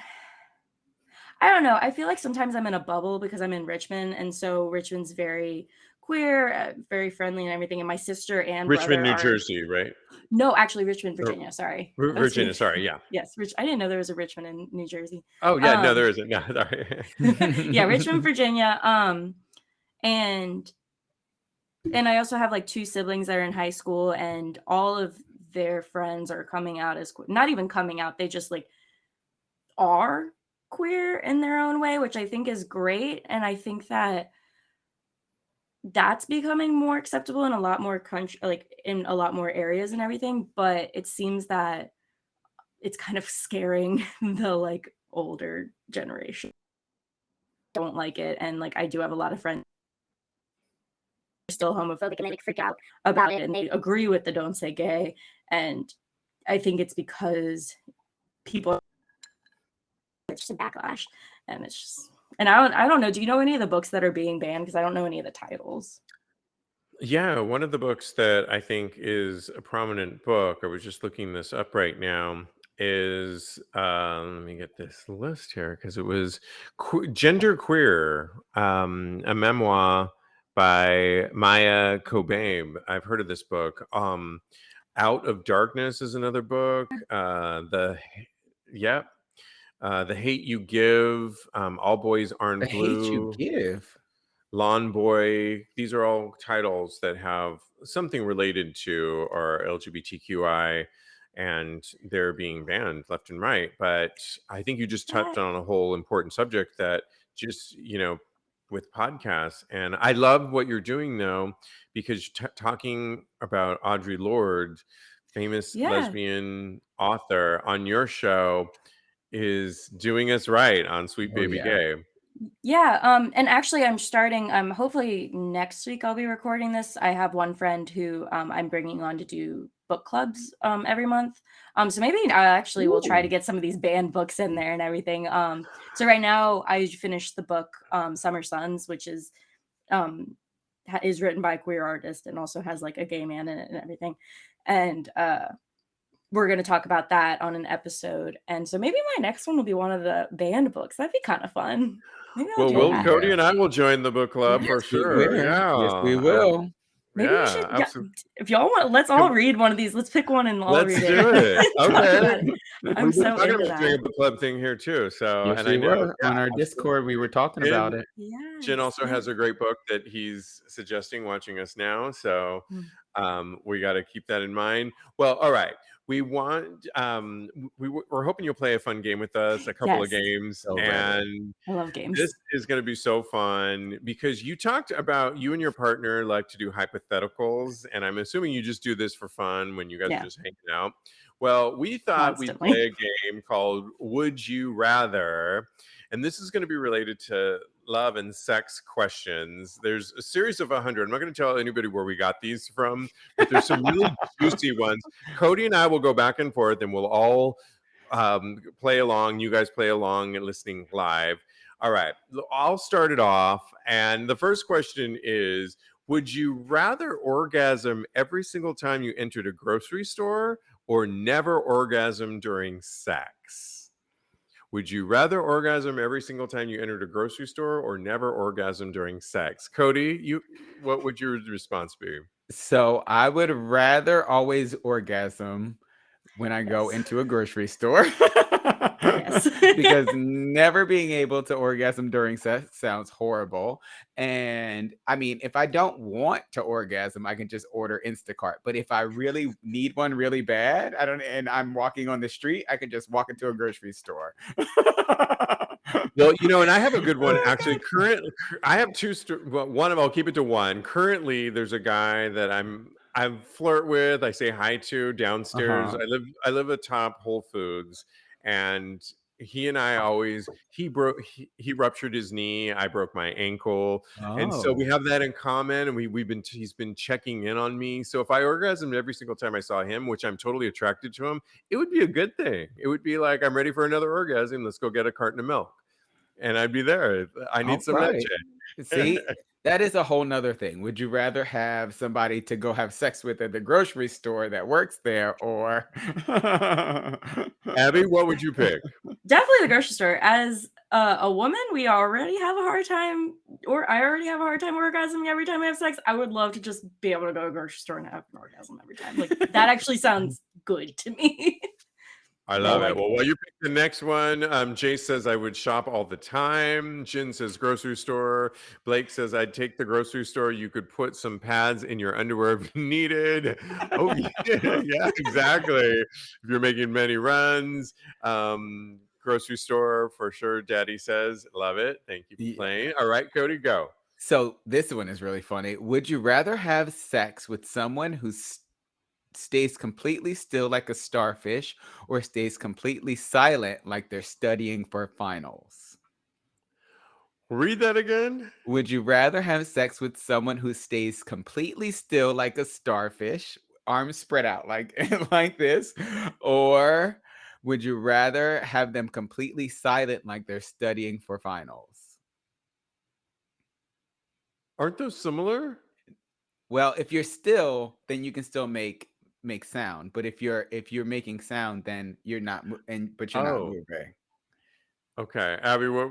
I don't know. I feel like sometimes I'm in a bubble because I'm in Richmond, and so Richmond's very queer, very friendly and everything. And my sister and Richmond, brother New are Jersey, right? no, actually Richmond, Or Virginia. Sorry, I was Virginia, being sorry, yeah. yes, I didn't know there was a Richmond in New Jersey. Oh yeah, no, there isn't. No, sorry. Yeah, Richmond, Virginia. And I also have like two siblings that are in high school, and all of their friends are coming out as not even coming out. They just like are queer in their own way, which I think is great. And I think that that's becoming more acceptable in a lot more country, like in a lot more areas and everything. But it seems that it's kind of scaring the like older generation. Don't like it. And like I do have a lot of friends who are still homophobic and they like freak out about it and they agree with the don't say gay. And I think it's because people it's just a backlash. And it's just and I don't know. Do you know any of the books that are being banned? Because I don't know any of the titles. Yeah, one of the books that I think is a prominent book, I was just looking this up right now, is let me get this list here because it was Gender Queer, a memoir by Maya Kobabe. I've heard of this book. Out of Darkness is another book. Yep. The Hate You Give, All Boys Aren't The Hate You Blue, Give. Lawn Boy. These are all titles that have something related to our LGBTQI, and they're being banned left and right. But I think you just touched on a whole important subject that just, with podcasts. And I love what you're doing though, because talking about Audre Lorde, famous Yeah. lesbian author, on your show is doing us right on Sweet Baby Gay. Yeah, and actually I'm starting hopefully next week I'll be recording this. I have one friend who I'm bringing on to do book clubs every month. So maybe I actually will try to get some of these banned books in there and everything. So right now I finished the book Summer Suns, which is written by a queer artist and also has like a gay man in it and everything. And we're going to talk about that on an episode. And so maybe my next one will be one of the banned books. That'd be kind of fun. Maybe I'll do that. Cody and I will join the book club for sure. Yes, we will. Maybe we should. Yeah, if y'all want, let's all read one of these. Let's pick one and all read it. Let's do it. Okay. I'm so into that. Doing a book club thing here too. So, yes, and I know on our Discord we were talking about it. Yeah. Jen also has a great book that he's suggesting watching us now. So we got to keep that in mind. Well, all right. We want we're hoping you'll play a fun game with us, a couple of games. And I love games. This is going to be so fun because you talked about you and your partner like to do hypotheticals, and I'm assuming you just do this for fun when you guys are just hanging out. Well, we thought we'd play a game called Would You Rather, and this is going to be related to love and sex questions. There's a series of 100. I'm not going to tell anybody where we got these from, but there's some really juicy ones. Cody and I will go back and forth, and we'll all play along. You guys play along and listening live. All right, I'll start it off. And the first question is, would you rather orgasm every single time you entered a grocery store or never orgasm during sex? Would you rather orgasm every single time you entered a grocery store or never orgasm during sex? Cody, what would your response be? So I would rather always orgasm when I go into a grocery store. Because never being able to orgasm during sex sounds horrible. And I mean, if I don't want to orgasm, I can just order Instacart. But if I really need one really bad, and I'm walking on the street, I can just walk into a grocery store. Well, and I have a good one actually. Currently, I have two. One of I'll keep it to one. Currently, there's a guy that I flirt with. I say hi to downstairs. I live atop Whole Foods, and he and I always he ruptured his knee, I broke my ankle, and so we Oh, have that in common. And he's been checking in on me. So if I orgasmed every single time I saw him, which I'm totally attracted to him, it would be a good thing. It would be like, I'm ready for another orgasm. Let's go get a carton of milk, and I'd be there. I need all some leche. right. See, that is a whole nother thing. Would you rather have somebody to go have sex with at the grocery store that works there, or Abby, what would you pick? Definitely the grocery store. As a woman, we already have a hard time, or I already have a hard time orgasming every time I have sex. I would love to just be able to go to a grocery store and have an orgasm every time. Like that actually sounds good to me. I Yeah, love it. like Well, while you pick the next one, Jay says I would shop all the time. Jin says grocery store. Blake says I'd take the grocery store. You could put some pads in your underwear if needed. Oh yeah, yeah, exactly. If you're making many runs, grocery store for sure. Daddy says, love it. Thank you for Yeah. playing. All right, Cody, go. So this one is really funny. Would you rather have sex with someone who stays completely still like a starfish, or stays completely silent like they're studying for finals? Read that again. Would you rather have sex with someone who stays completely still like a starfish, arms spread out like like this, or would you rather have them completely silent like they're studying for finals? Aren't those similar? Well, if you're still, then you can still make sound, but if you're making sound, then you're not but you're not Oh, moving. okay. Abby, what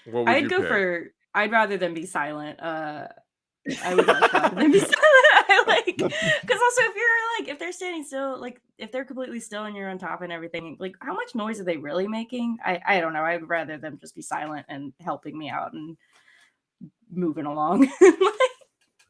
would you pick? I'd rather them be silent. I would much rather them be silent. I like, because also if they're standing still, like if they're completely still and you're on top and everything, like how much noise are they really making? I don't know. I'd rather them just be silent and helping me out and moving along.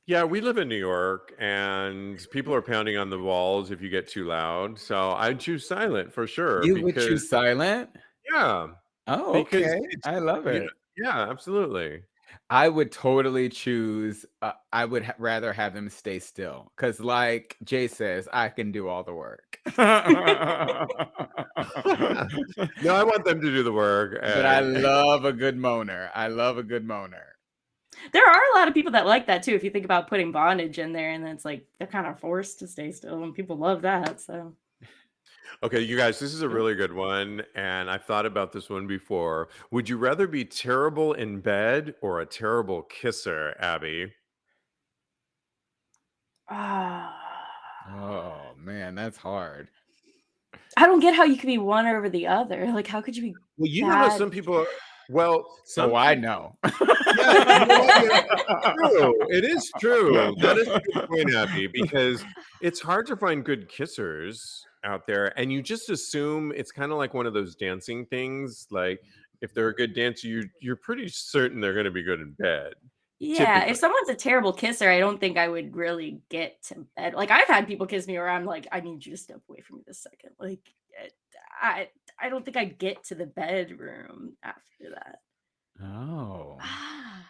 Yeah, we live in New York and people are pounding on the walls if you get too loud. So I'd choose silent for sure You would because choose silent? yeah, Oh, because okay. it's I love you know, it. yeah, absolutely. I would totally choose, I would rather have them stay still, because like Jay says, I can do all the work. No, I want them to do the work But I and love a good moaner. I love a good moaner. There are a lot of people that like that too. If you think about putting bondage in there, and then it's like they're kind of forced to stay still, and people love that. So okay, you guys, this is a really good one and I've thought about this one before. Would you rather be terrible in bed or a terrible kisser, Abby? ah. Oh man, that's hard. I don't get how you could be one over the other. Like, how could you be Well, you know how bad? some people Oh, some I people know. yeah, you know what? Yeah, true. It is true. That is a good point, Abby, because it's hard to find good kissers out there, and you just assume it's kind of like one of those dancing things. Like if they're a good dancer, you're pretty certain they're going to be good in bed, Yeah, if typically. someone's a terrible kisser, I don't think I would really get to bed. Like, I've had people kiss me where I'm like, I need you to step away from me this second. Like, I I don't think I'd get to the bedroom after that. Oh. Ah.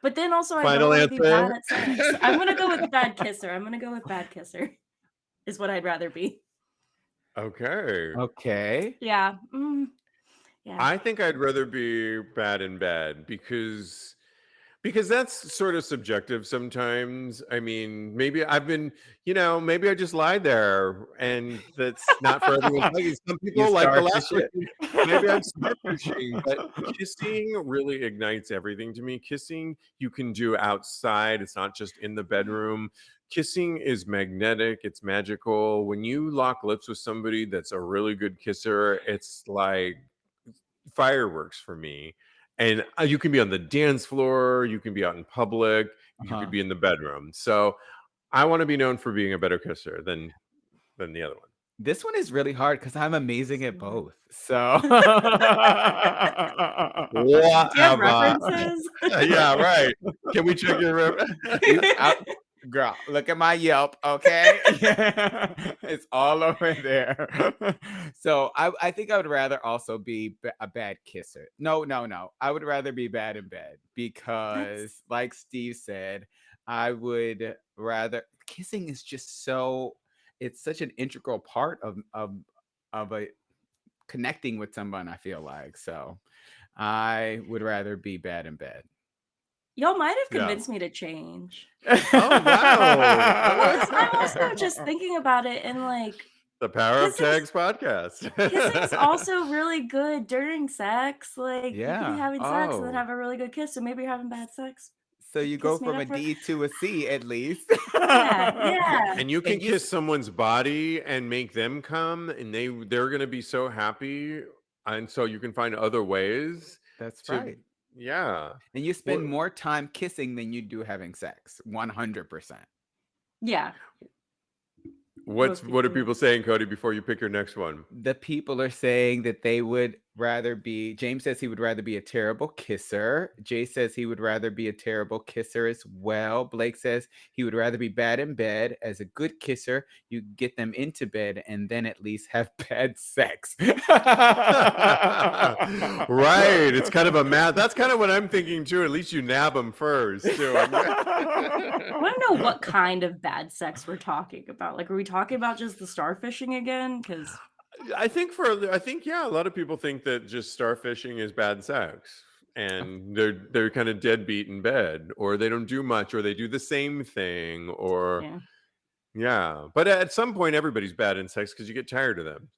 But then also, I don't Final want to be bad answer. at sex. I'm gonna go with bad kisser. I'm gonna go with bad kisser. Is what I'd rather be. Okay. Okay. Yeah. Yeah. I think I'd rather be bad in bed because that's sort of subjective sometimes. I mean, maybe I've been, maybe I just lied there and that's not for everyone's liking. Some You people like the last starfish it. question, maybe I'm starfishing, but kissing really ignites everything to me. Kissing you can do outside, it's not just in the bedroom. Kissing is magnetic, it's magical. When you lock lips with somebody that's a really good kisser, it's like fireworks for me. And you can be on the dance floor, you can be out in public, you could Uh-huh. be in the bedroom. So I want to be known for being a better kisser than the other one. This one is really hard because I'm amazing at both. So Do you have Whatever. references? Yeah, right. Can we check your you out girl, look at my Yelp, okay? It's all over there. So I think I would rather also be a bad kisser. No, no, no. I would rather be bad in bed That's because, like Steve said, I would rather kissing is just so it's such an integral part of a connecting with someone, I feel like. So I would rather be bad in bed. Y'all might have Yeah. convinced me to change. Oh, wow. 'Cause I'm also just thinking about it and like The power of Kissing's- TAGSPodcast. kissing's also really good during sex. Like you could be Yeah. having sex and then Oh. have a really good kiss, so maybe you're having bad sex. So you Kiss go made from up a for- D to a C at least. Yeah. And you can And you kiss someone's body and make them come, and they're gonna be so happy. And so you can find other ways That's to, right. yeah. And you spend Well- more time kissing than you do having sex. 100%. Yeah. What are people- people saying, Cody, before you pick your next one? The people are saying that they would rather be, James says he would rather be a terrible kisser. Jay says he would rather be a terrible kisser as well. Blake says he would rather be bad in bed. As a good kisser, you get them into bed and then at least have bad sex. Right. It's kind of a math. That's kind of what I'm thinking too. At least you nab them first too. I want to know what kind of bad sex we're talking about. Like, are we talking about just the starfishing again? Because I think yeah, a lot of people think that just starfishing is bad sex, and they're kind of deadbeat in bed, or they don't do much, or they do the same thing, or yeah. But at some point, everybody's bad in sex because you get tired of them.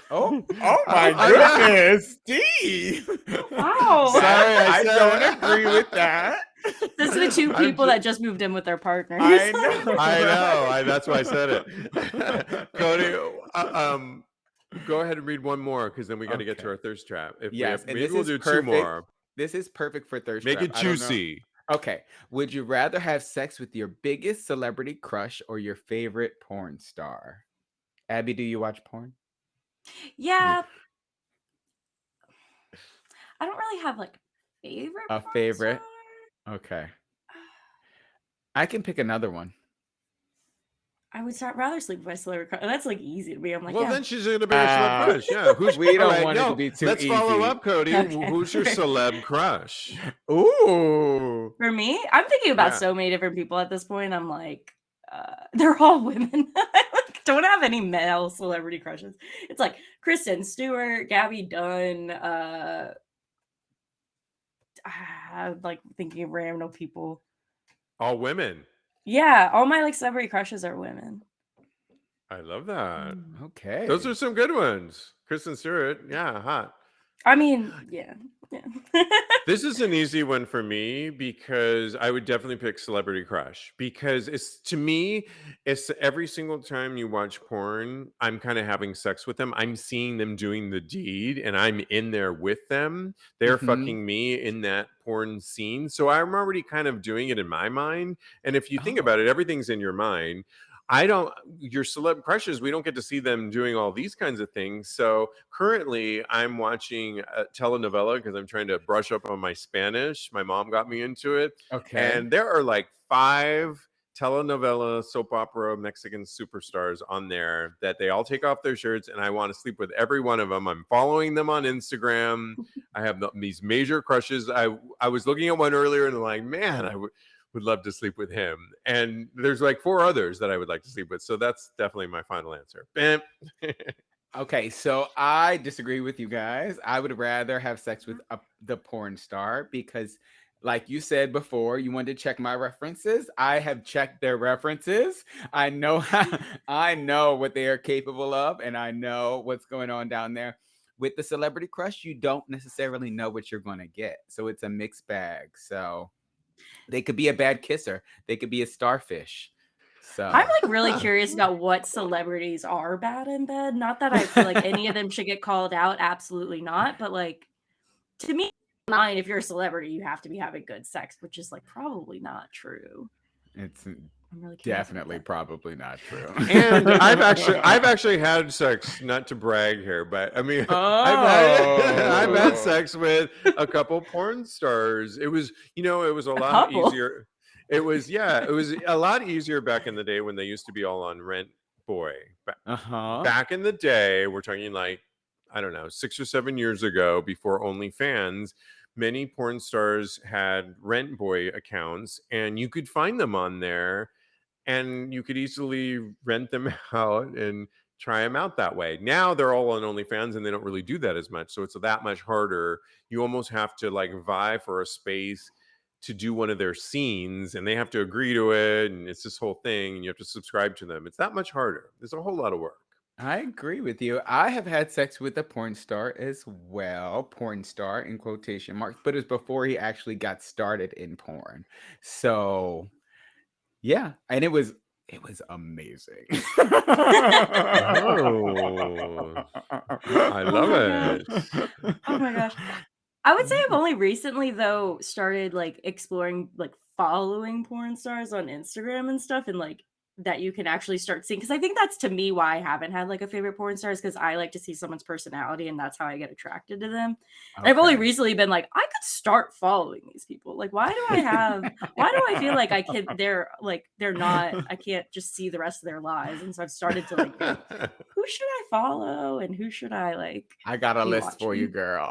Oh my goodness, Steve! Wow. Sorry, I don't agree with that. This is the two I'm people that just moved in with their partners. I know. I know. That's why I said it. Cody, go ahead and read one more because then we got to get to Okay. our thirst trap. If Yes, and maybe this we'll is do perfect. 2 more. This is perfect for thirst Make trap. it I don't know. juicy. Okay. Would you rather have sex with your biggest celebrity crush or your favorite porn star? Abby, do you watch porn? Yeah. I don't really have like favorite. A porn favorite? star. Okay. I can pick another one. I would rather sleep with my celebrity crush. That's like easy to me. I'm like, Well, yeah. then she's gonna be a celeb crush. Yeah. Who's We don't all right, want it to no, be too let's follow easy. up, Cody. Okay. Who's your celeb crush? Ooh. For me, I'm thinking about Yeah. so many different people at this point. I'm like, they're all women. I like, don't have any male celebrity crushes. It's like Kristen Stewart, Gabby Dunn. I'm like thinking of random people. All women. Yeah, all my like celebrity crushes are women. I love that. Okay. Those are some good ones. Kristen Stewart. Yeah, hot. I mean, yeah. This is an easy one for me because I would definitely pick celebrity crush because to me, it's every single time you watch porn, I'm kind of having sex with them. I'm seeing them doing the deed and I'm in there with them. They're Mhm. fucking me in that porn scene. So I'm already kind of doing it in my mind. And if you think about it, everything's in your mind. Your celeb crushes, we don't get to see them doing all these kinds of things. So currently I'm watching a telenovela because I'm trying to brush up on my Spanish. My mom got me into it. Okay. And there are like 5 telenovela, soap opera, Mexican superstars on there that they all take off their shirts and I want to sleep with every one of them. I'm following them on Instagram. I have these major crushes. I was looking at one earlier and I'm like, man, I would love to sleep with him. And there's like 4 others that I would like to sleep with. So that's definitely my final answer. Bam. Okay, so I disagree with you guys. I would rather have sex with the porn star because, like you said before, you wanted to check my references. I have checked their references. I know I know what they are capable of, and I know what's going on down there. With the celebrity crush, you don't necessarily know what you're going to get, so it's a mixed bag. So they could be a bad kisser. They could be a starfish. So I'm like really curious about what celebrities are bad in bed. Not that I feel like any of them should get called out. Absolutely not. But like, to me, mine, if you're a celebrity, you have to be having good sex, which is like probably not true. it's I'm really curious about definitely that. probably not true. And I've actually had sex, not to brag here, but I mean, I've had sex with a couple porn stars. It was a lot couple? easier. It was a lot easier back in the day when they used to be all on Rent Boy. Back in the day, we're talking like, I don't know, 6 or 7 years ago, before OnlyFans, many porn stars had Rent Boy accounts, and you could find them on there. And you could easily rent them out and try them out that way. Now they're all on OnlyFans and they don't really do that as much. So it's that much harder. You almost have to like vie for a space to do one of their scenes, and they have to agree to it. And it's this whole thing, and you have to subscribe to them. It's that much harder. There's a whole lot of work. I agree with you. I have had sex with a porn star as well. Porn star in quotation marks, but it's before he actually got started in porn. So yeah, and it was amazing. Oh, I love it. Oh my gosh. I would say I've only recently though started like exploring like following porn stars on Instagram and stuff, and like that you can actually start seeing, because I think that's to me why I haven't had like a favorite porn star, is because I like to see someone's personality and that's how I get attracted to them. And I've only Okay. recently been like, I could start following these people. Like, why do I feel like they're not, I can't just see the rest of their lives. And so I've started to like think, who should I follow and who should I like I got a be list for you, watching? girl.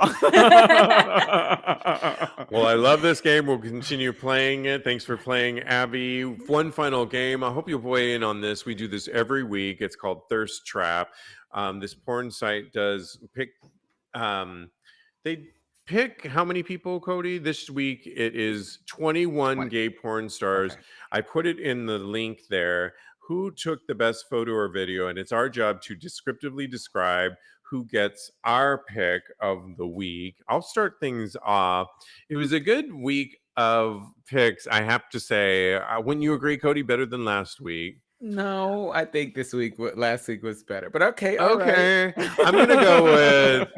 Well, I love this game. We'll continue playing it. Thanks for playing, Abby. One final game. I hope you'll weigh in on this. We do this every week. It's called Thirst Trap. This porn site does pick. They pick how many people, Cody? This week it is 21 gay porn stars. Okay. I put it in the link there. Who took the best photo or video? And it's our job to descriptively describe who gets our pick of the week. I'll start things off. It was a good week of picks, I have to say. Wouldn't you agree, Cody? Better than last week. No, I think last week was better. But okay, all Okay. right. I'm going to go with,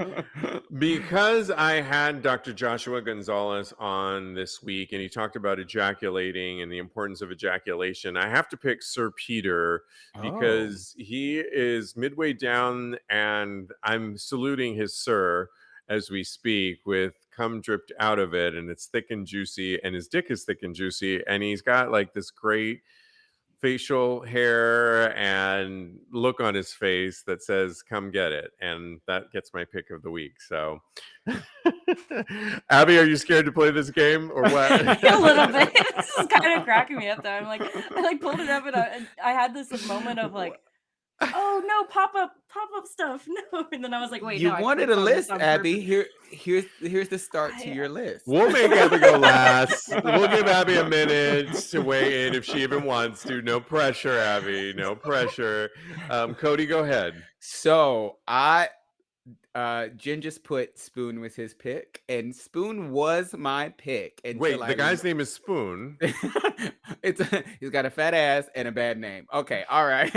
because I had Dr. Joshua Gonzalez on this week and he talked about ejaculating and the importance of ejaculation, I have to pick Sir Peter because he is midway down and I'm saluting his sir as we speak with cum dripped out of it, and it's thick and juicy, and his dick is thick and juicy, and he's got like this great facial hair and look on his face that says come get it, and that gets my pick of the week. So Abby, are you scared to play this game or what? A little bit. This is kind of cracking me up though. I pulled it up and I had this moment of like, oh no, pop-up stuff, no. And then I was like, wait, You no, I wanted a clicked on this list, on Abby. purpose. Here's the start to your list. We'll make Abby go last. We'll give Abby a minute to weigh in if she even wants to. No pressure, Abby. No pressure. Cody, go ahead. So Jen just put Spoon with his pick, and Spoon was my pick. Wait, the guy's name is Spoon. He's got a fat ass and a bad name. Okay, all right.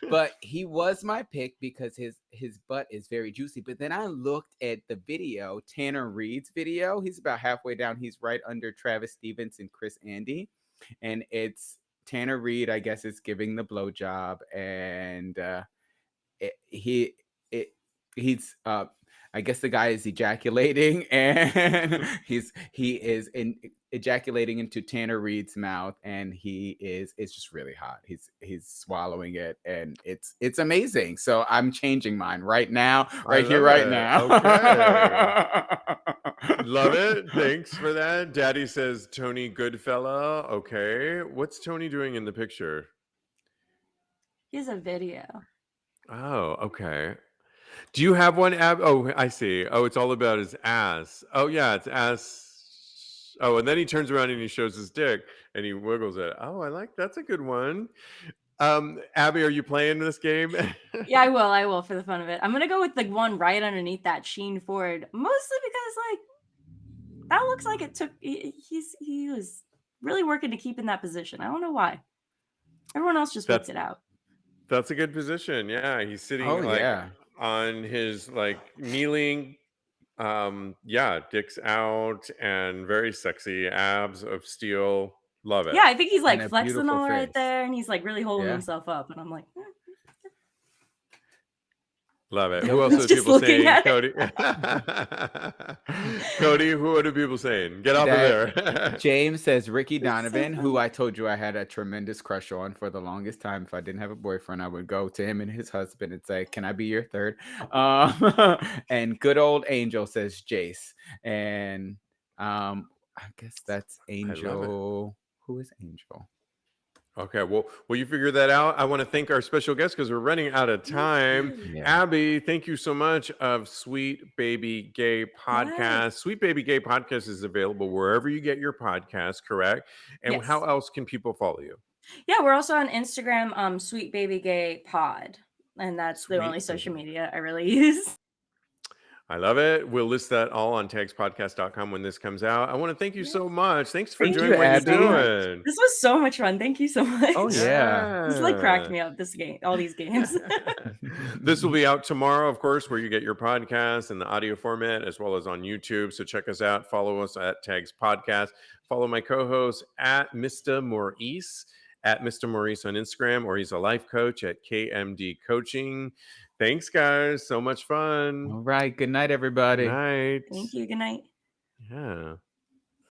But he was my pick because his butt is very juicy. But then I looked at the video, Tanner Reed's video. He's about halfway down. He's right under Travis Stevens and Chris Andy, and it's Tanner Reed, I guess, is giving the blowjob, and he's I guess the guy is ejaculating, and he is ejaculating into Tanner Reed's mouth, and it's just really hot. He's swallowing it, and it's amazing. So I'm changing mine right now, right now. Okay. Love it. Thanks for that. Daddy says Tony Goodfella. Okay. What's Tony doing in the picture? Here's a video. Oh, okay. Do you have one, Ab? Oh, I see. Oh, it's all about his ass. Oh, yeah, it's ass. Oh, and then he turns around and he shows his dick and he wiggles it. Oh, that's a good one. Abby, are you playing this game? Yeah, I will for the fun of it. I'm gonna go with the one right underneath that, Sheen Ford, mostly because like that looks like it took. He was really working to keep in that position. I don't know why. Everyone else just whipped it out. That's a good position. Yeah, he's sitting on his like kneeling. Yeah, dicks out and very sexy, abs of steel. Love it. Yeah, I think he's like flexing all right there, and he's like really holding himself up, and I'm like, love it. Who else are people saying? Cody. Cody, what are people saying? Get off of there. James says Ricky Donovan, who I told you I had a tremendous crush on for the longest time. If I didn't have a boyfriend, I would go to him and his husband and say, "Can I be your third?" And good old Angel says Jace, and I guess that's Angel. Who is Angel? Okay, well, you figure that out. I want to thank our special guest because we're running out of time. Yeah. Abby, thank you so much of Sweet Baby Gay Podcast. Yes. Sweet Baby Gay Podcast is available wherever you get your podcast, correct? And Yes. how else can people follow you? Yeah, we're also on Instagram, Sweet Baby Gay Pod. And that's the Sweet only social Baby. media I really use. I love it. We'll list that all on TAGSPodcast.com when this comes out. I want to thank you so much. Thanks for Thank doing you, what Abby. you're doing. This was so much fun. Thank you so much. Oh yeah. This like cracked me up, this game, all these games. This will be out tomorrow, of course, where you get your podcast in the audio format as well as on YouTube. So check us out. Follow us at Tags Podcast. Follow my co-host at Mr. Maurice, at Mr. Maurice on Instagram, or he's a life coach at KMD Coaching. Thanks, guys. So much fun. All right. Good night, everybody. Night. Thank you. Good night. Yeah.